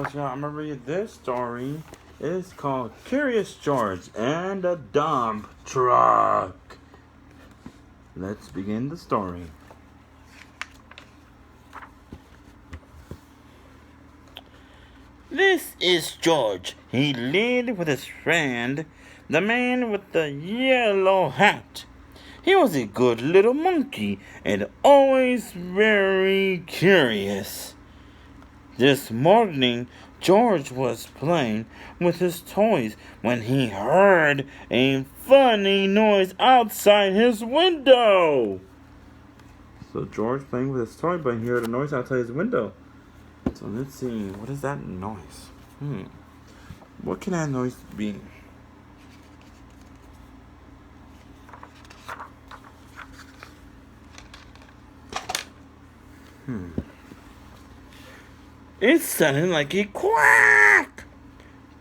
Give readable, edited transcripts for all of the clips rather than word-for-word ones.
But yeah, I'm gonna read this story. It's called Curious George and a Dump Truck. Let's begin the story. This is George. He lived with his friend, the man with the yellow hat. He was a good little monkey and always very curious. This morning, George was playing with his toys when he heard a funny noise outside his window. So George playing with his toy, but he heard a noise outside his window. So let's see, what is that noise? What can that noise be? It sounded like a quack.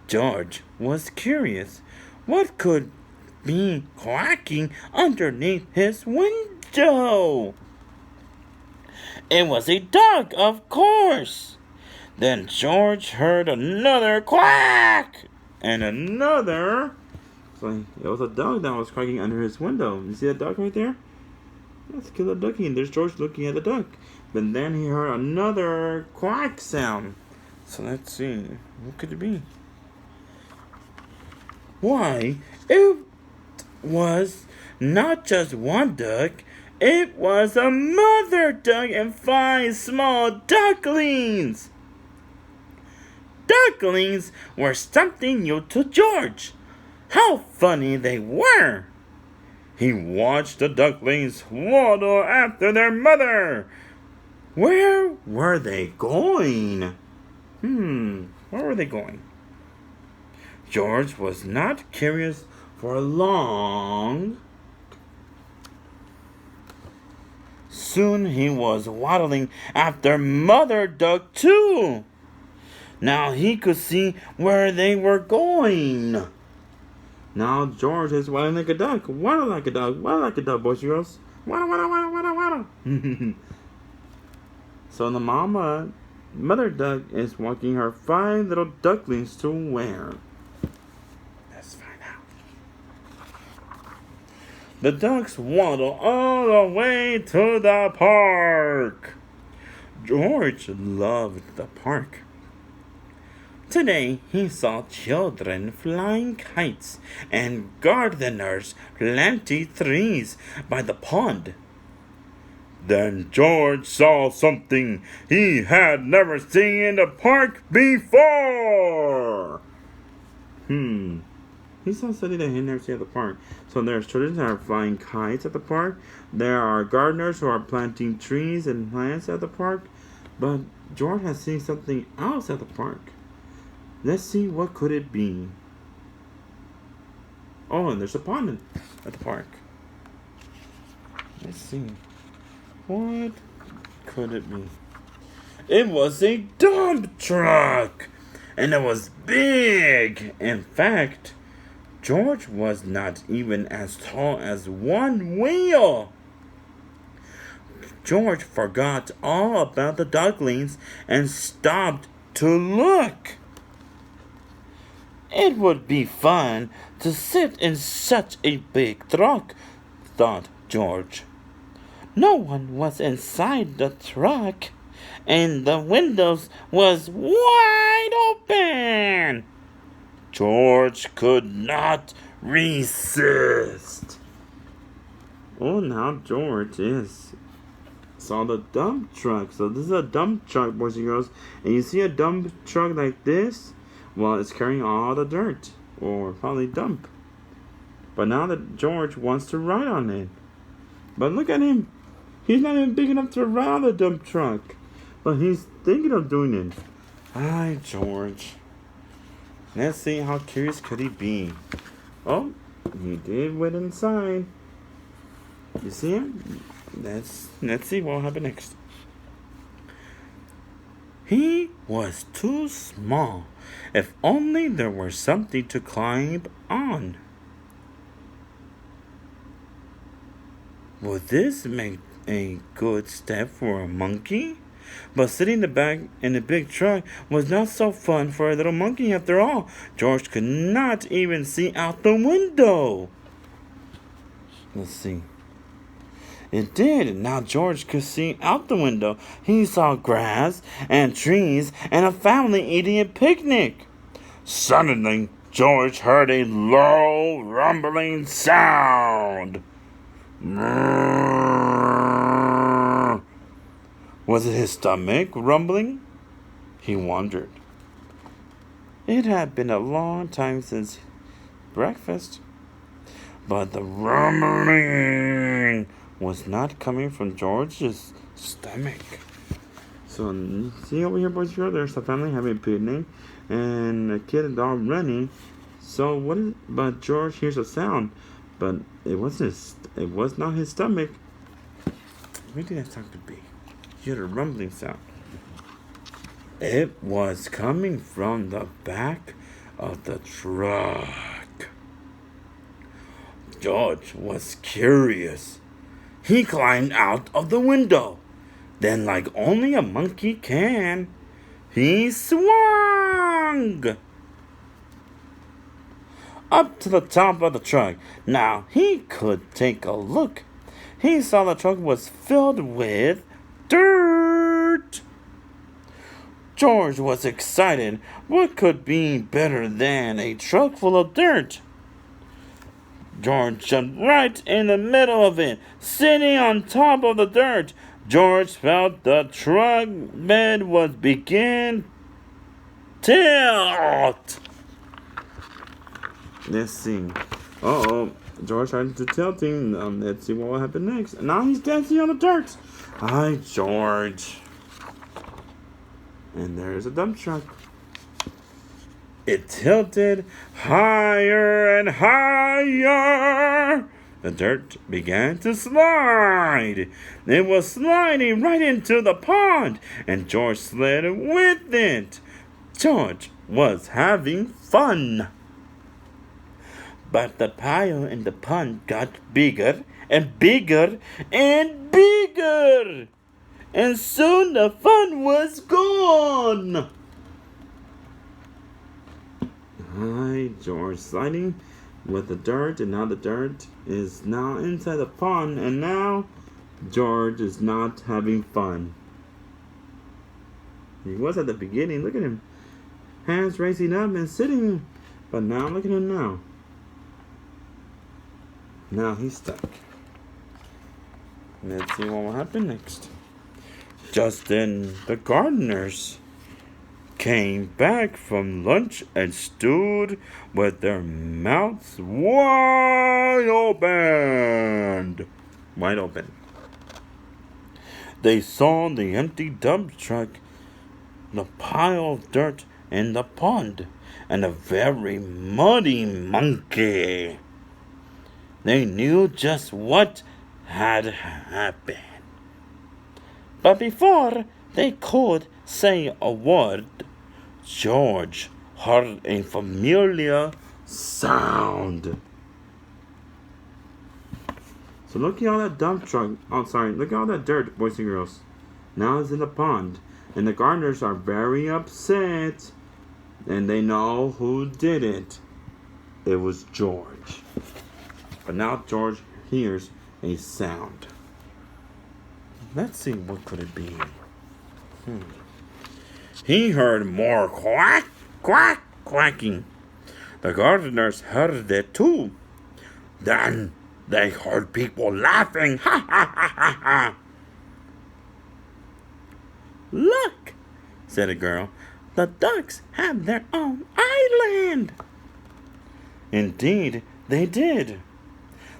George was curious. What could be quacking underneath his window? It was a dog, of course. Then George heard another quack and another. So it was a dog that was quacking under his window. You see that dog right there? That's a killer ducky, and there's George looking at the duck. But then he heard another quack sound. So let's see, what could it be? Why, it was not just one duck. It was a mother duck and 5 small ducklings. Ducklings were something new to George. How funny they were! He watched the ducklings waddle after their mother. Where were they going? Where were they going? George was not curious for long. Soon he was waddling after Mother Duck too. Now he could see where they were going. Now George is waddling like a duck. Waddle like a duck. Waddle like a duck, boys and girls. Waddle, waddle, waddle, waddle, waddle. So the Mother Duck is walking her 5 little ducklings to where? Let's find out. The ducks waddle all the way to the park. George loved the park. Today he saw children flying kites and gardeners planting trees by the pond. Then George saw something he had never seen in the park before. He saw something that he had never seen at the park. So there's children that are flying kites at the park. There are gardeners who are planting trees and plants at the park. But George has seen something else at the park. Let's see, what could it be? Oh, and there's a pond at the park. Let's see. What could it be? It was a dump truck, and it was big. In fact, George was not even as tall as one wheel. George forgot all about the ducklings and stopped to look. It would be fun to sit in such a big truck, thought George. No one was inside the truck, and the windows was wide open. George could not resist. Oh, now George saw the dump truck. So this is a dump truck, boys and girls. And you see a dump truck like this? Well, it's carrying all the dirt, or probably dump. But now that George wants to ride on it. But look at him. He's not even big enough to ride on the dump truck. But he's thinking of doing it. Hi, George. Let's see, how curious could he be? Oh, he did went inside. You see him? Let's see what will happen next. He was too small. If only there were something to climb on. Would this make a good step for a monkey? But sitting in the back in the big truck was not so fun for a little monkey after all. George could not even see out the window. Let's see. It did. Now George could see out the window. He saw grass and trees and a family eating a picnic. Suddenly, George heard a low, rumbling sound. Was it his stomach rumbling? He wondered. It had been a long time since breakfast, but the rumbling was not coming from George's stomach. So, see over here, boys and girls, there's a family having a picnic, and a kid and dog running. So, but George hears a sound, but it was not his stomach. What did that sound could be? He heard a rumbling sound. It was coming from the back of the truck. George was curious. He climbed out of the window. Then, like only a monkey can, he swung up to the top of the truck. Now he could take a look. He saw the truck was filled with dirt. George was excited. What could be better than a truck full of dirt? George jumped right in the middle of it, sitting on top of the dirt. George felt the truck bed was begin tilt. Let's see. George started to tilting. Let's see what will happen next. Now he's dancing on the dirt. Hi, George. And there's a dump truck. It tilted higher and higher. The dirt began to slide. It was sliding right into the pond, and George slid with it. George was having fun. But the pile in the pond got bigger and bigger and bigger. And soon the fun was gone. Hi, George sliding with the dirt, and now the dirt is now inside the pond, and now George is not having fun. He was at the beginning. Look at him. Hands raising up and sitting. But now look at him now. Now he's stuck. Let's see what will happen next. Just then, the gardeners came back from lunch and stood with their mouths wide open. They saw the empty dump truck, the pile of dirt in the pond, and a very muddy monkey. They knew just what had happened. But before they could say a word, George heard a familiar sound. So look at all that dump truck. Look at all that dirt, boys and girls. Now it's in the pond. And the gardeners are very upset. And they know who did it. It was George. But now George hears a sound. Let's see, what could it be? He heard more quack, quack, quacking. The gardeners heard it too. Then they heard people laughing. Ha ha ha ha ha. Look, said a girl. The ducks have their own island. Indeed, they did.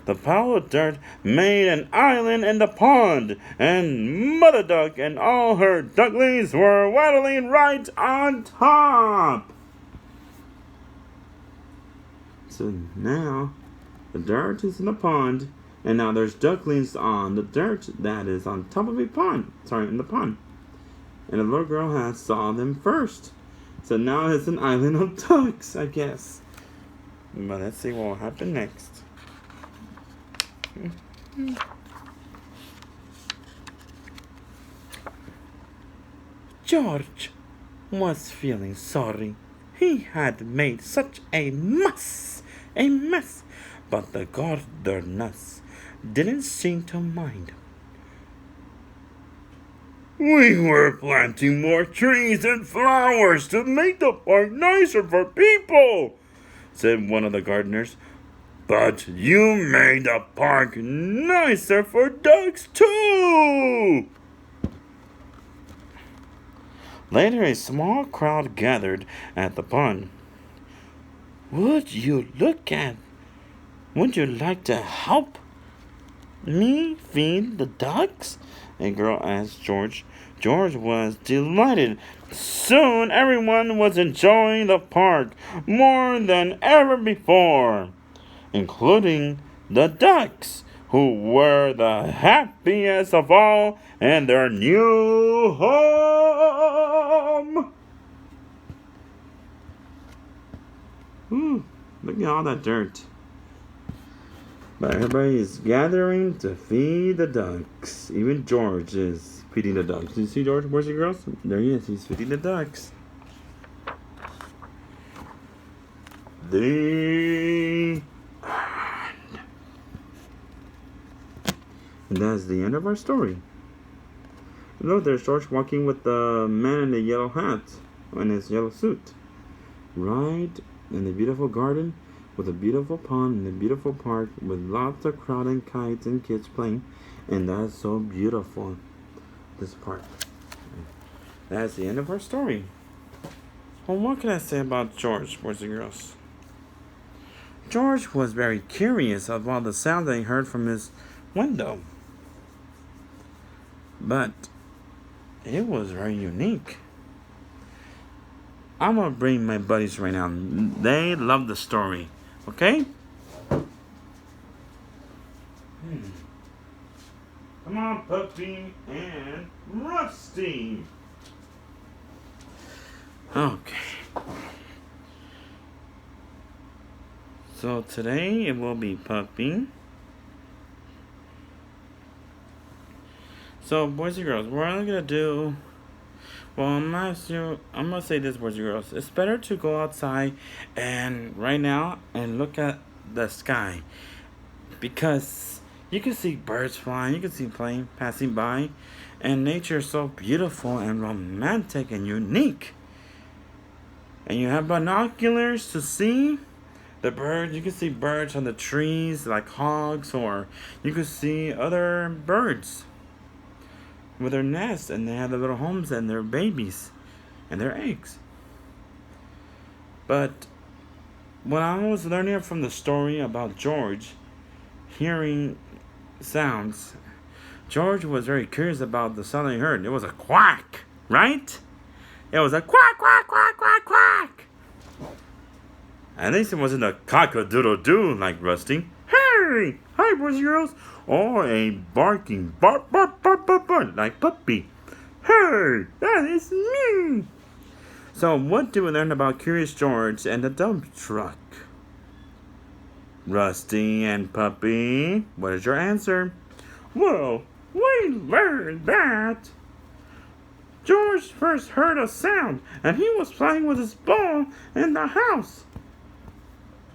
The pile of dirt made an island in the pond, and Mother Duck and all her ducklings were waddling right on top. So now the dirt is in the pond, and now there's ducklings on the dirt that is on top of a pond. In the pond. And the little girl has saw them first. So now it's an island of ducks, I guess. But let's see what will happen next. George was feeling sorry. He had made such a mess, but the gardeners didn't seem to mind. We were planting more trees and flowers to make the park nicer for people, said one of the gardeners. But you made the park nicer for dogs too. Later, a small crowd gathered at the pond. Would you like to help me feed the ducks? A girl asked George. George was delighted. Soon everyone was enjoying the park more than ever before, including the ducks, who were the happiest of all in their new home. Ooh, look at all that dirt. But everybody is gathering to feed the ducks. Even George is feeding the ducks. Did you see George? Where's the girls? There he is. He's feeding the ducks. And that's the end of our story. Look, there's George walking with the man in the yellow hat and his yellow suit. Right in the beautiful garden with a beautiful pond and a beautiful park with lots of crowd and kites and kids playing. And that's so beautiful, this park. That's the end of our story. Well, what can I say about George, boys and girls? George was very curious about the sound that he heard from his window. But it was very unique. I'm going to bring my buddies right now. They love the story. Okay? Come on, Puppy and Rusty. Okay. So today it will be Puppy. So, boys and girls, what I'm gonna do. Well, I'm gonna say this, boys and girls. It's better to go outside and right now and look at the sky, because you can see birds flying, you can see planes passing by, and nature is so beautiful and romantic and unique. And you have binoculars to see the birds. You can see birds on the trees like hogs, or you can see other birds with their nests, and they have their little homes and their babies and their eggs. But when I was learning from the story about George hearing sounds, George was very curious about the sound he heard. It was a quack, right? It was a quack, quack, quack, quack, quack. At least it wasn't a cock-a-doodle-doo like Rusty. Hey! Hi, boys and girls. Or a barking bark, bark, bark, bark, bark, like Puppy. Hey! That is me! So, what do we learn about Curious George and the dump truck? Rusty and Puppy, what is your answer? Well, we learned that George first heard a sound, and he was playing with his ball in the house.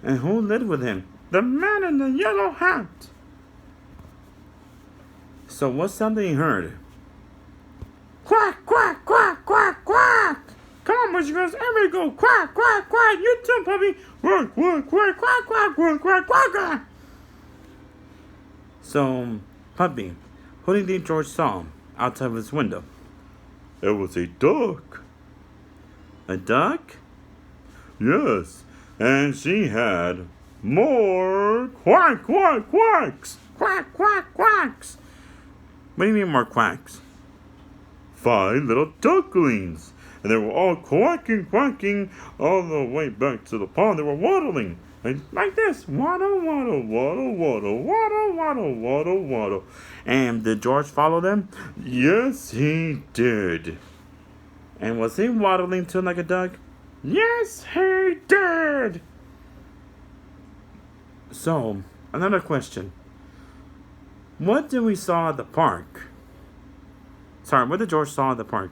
And who lived with him? The man in the yellow hat. So what sound did he heard? Quack, quack, quack, quack, quack. Come on, boys and girls, everybody go quack, quack, quack. You too, Puppy. Quack, quack, quack, quack, quack, quack, quack, quack, quack. So, Puppy, who do you think George saw outside of his window? It was a duck. A duck? Yes, and she had more quack, quack, quacks. Quack, quack, quacks. What do you mean more quacks? 5 little ducklings. And they were all quacking, quacking all the way back to the pond. They were waddling. Like this. Waddle, waddle, waddle, waddle, waddle, waddle, waddle, waddle. And did George follow them? Yes, he did. And was he waddling too like a duck? Yes, he did. So, another question. What did we saw at the park? Sorry, what did George saw at the park?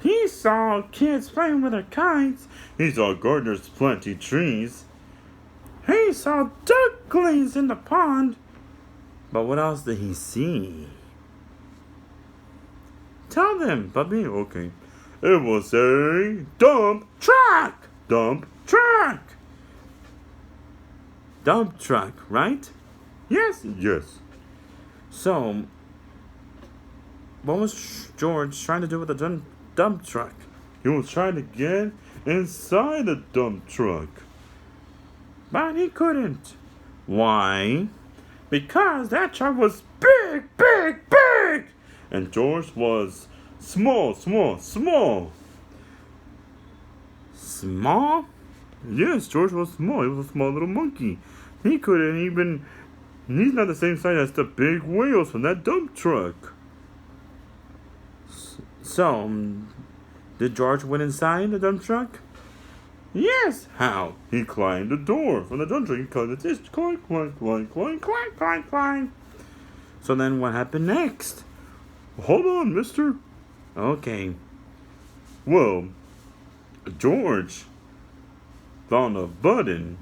He saw kids playing with their kites. He saw gardeners planting trees. He saw ducklings in the pond. But what else did he see? Tell them, Bubby. Okay. It was a dump truck. Dump truck. Dump truck, right? Yes. Yes. So, what was George trying to do with the dump truck? He was trying to get inside the dump truck. But he couldn't. Why? Because that truck was big, big, big! And George was small, small, small. Small? Yes, George was small. He was a small little monkey. He couldn't even... He's not the same size as the big wheels from that dump truck. So, did George went inside the dump truck? Yes. How? He climbed the door from the dump truck. He climbed the ditch. Climb, climb, climb, climb, climb, climb, climb. So then what happened next? Hold on, mister. Okay. Well, George found a button.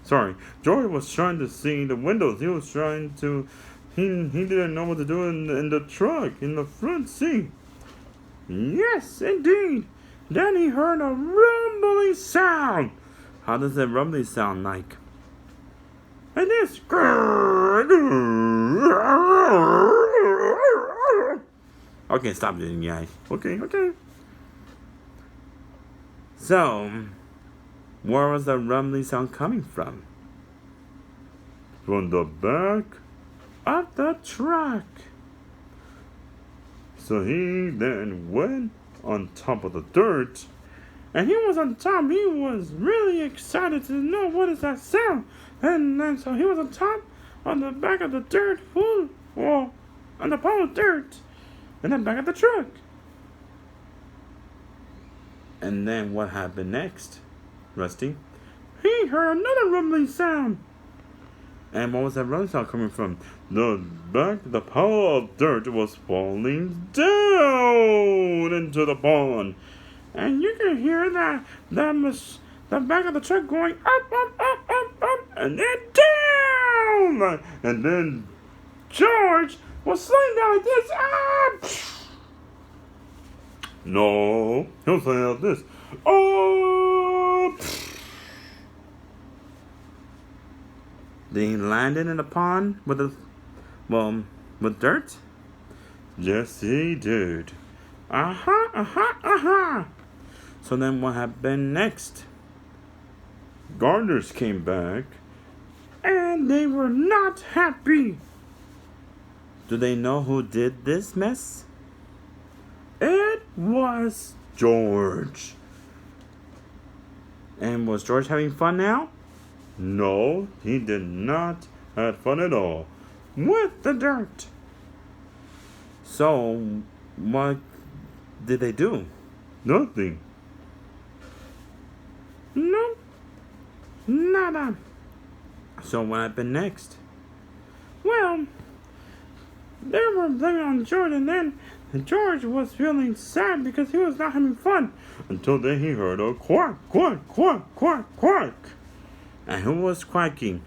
Sorry, George was trying to see the windows. He was trying to... He didn't know what to do in the truck, in the front seat. Yes, indeed. Then he heard a rumbling sound. How does that rumbling sound like? And this... Okay, stop it, guys. Okay. So, where was the rumbling sound coming from? From the back of the truck. So he then went on top of the dirt. And he was on top. He was really excited to know what is that sound. And then so he was on top on the back of the dirt. On the pile of dirt. And then back of the truck. And then what happened next, Rusty? He heard another rumbling sound. And what was that rumbling sound coming from? The pile of dirt was falling down into the pond. And you can hear the back of the truck going up, and then down. And then George was sliding down like this. No, he was sliding like this. Did he land in the pond with dirt? Yes, he did. So then what happened next? Gardeners came back, and they were not happy. Do they know who did this mess? It was George. And was George having fun now? No, he did not have fun at all with the dirt. So, what did they do? Nothing. No, nada. So what happened next? Well, they were blaming on George, and then George was feeling sad because he was not having fun. Until then he heard a quack, quack, quack, quack, quack. And who was quacking?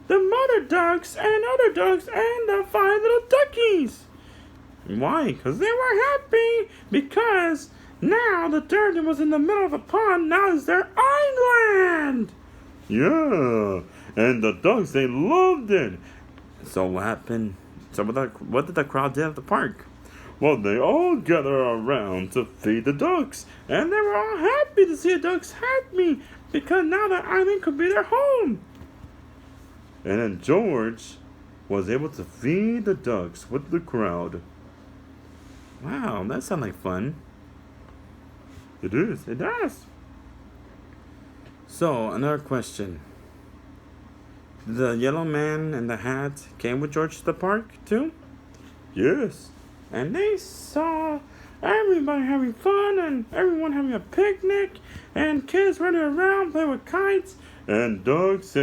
The mother ducks and other ducks and the 5 little duckies. Why? Because they were happy. Because now the dirt that was in the middle of the pond now is their island. Yeah. And the ducks, they loved it. So what happened? So what did the crowd do at the park? Well, they all gathered around to feed the ducks. And they were all happy to see the ducks happy. Because now the island could be their home. And then George was able to feed the ducks with the crowd. Wow, that sounds like fun. It is. It does. So, another question. The yellow man and the hat came with George to the park, too? Yes. And they saw everybody having fun and everyone having a picnic and kids running around playing with kites and ducks and